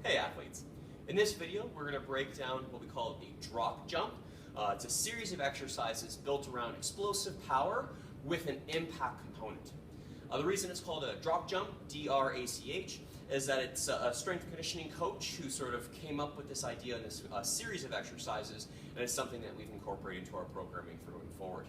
Hey athletes! In this video we're going to break down what we call a Drach Jump. It's a series of exercises built around explosive power with an impact component. The reason it's called a Drach Jump, D-R-A-C-H, is that it's a strength conditioning coach who sort of came up with this idea in this series of exercises, and it's something that we've incorporated into our programming for moving forward.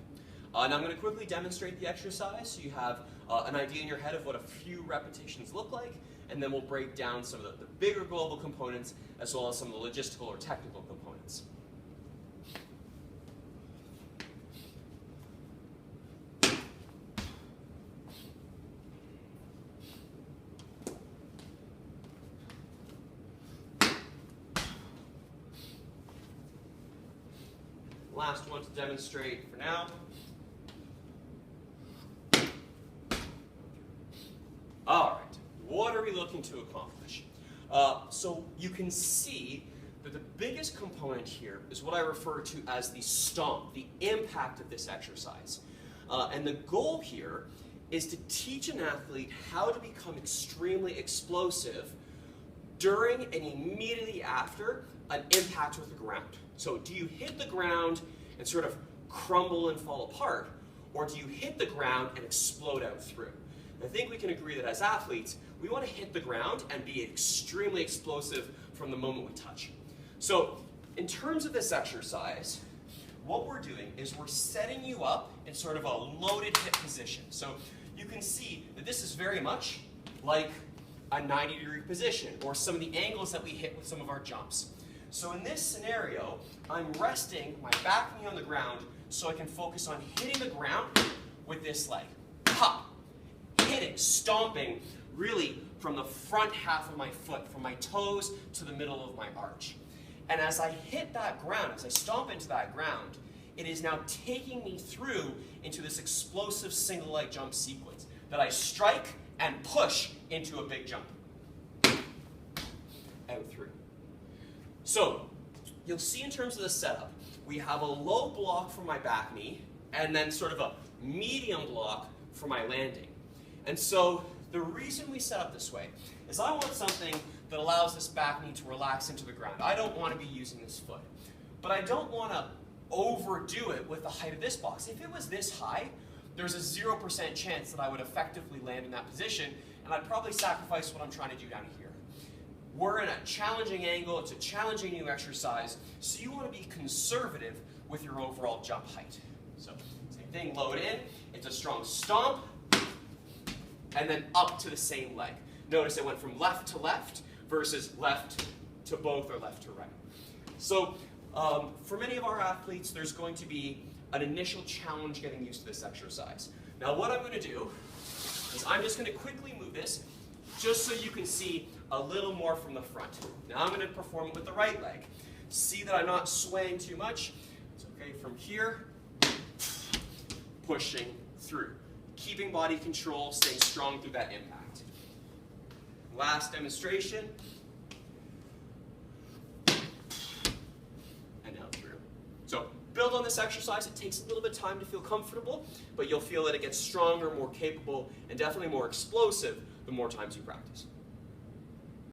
Now I'm going to quickly demonstrate the exercise so you have an idea in your head of what a few repetitions look like, and then we'll break down some of the bigger global components as well as some of the logistical or technical components. Last one to demonstrate for now. All right, what are we looking to accomplish? So you can see that the biggest component here is what I refer to as the stomp, the impact of this exercise. And the goal here is to teach an athlete how to become extremely explosive during and immediately after an impact with the ground. So do you hit the ground and sort of crumble and fall apart, or do you hit the ground and explode out through? I think we can agree that as athletes, we want to hit the ground and be extremely explosive from the moment we touch. So in terms of this exercise, what we're doing is we're setting you up in sort of a loaded hip position. So you can see that this is very much like a 90-degree position, or some of the angles that we hit with some of our jumps. So in this scenario, I'm resting my back knee on the ground so I can focus on hitting the ground with this leg. Pop! Hitting, stomping, really from the front half of my foot, from my toes to the middle of my arch. And as I hit that ground, as I stomp into that ground, it is now taking me through into this explosive single leg jump sequence that I strike and push into a big jump. Out through. So you'll see in terms of the setup, we have a low block for my back knee and then sort of a medium block for my landing. And so the reason we set up this way is I want something that allows this back knee to relax into the ground. I don't want to be using this foot. But I don't want to overdo it with the height of this box. If it was this high, there's a 0% chance that I would effectively land in that position, and I'd probably sacrifice what I'm trying to do down here. We're in a challenging angle, it's a challenging new exercise, so you want to be conservative with your overall jump height. So same thing, load in, it's a strong stomp, and then up to the same leg. Notice it went from left to left versus left to both or left to right. So for many of our athletes, there's going to be an initial challenge getting used to this exercise. Now what I'm going to do is I'm just going to quickly move this just so you can see a little more from the front. Now I'm going to perform it with the right leg. See that I'm not swaying too much. It's okay from here, pushing through. Keeping body control, staying strong through that impact. Last demonstration. And out through. So build on this exercise. It takes a little bit of time to feel comfortable, but you'll feel that it gets stronger, more capable, and definitely more explosive the more times you practice.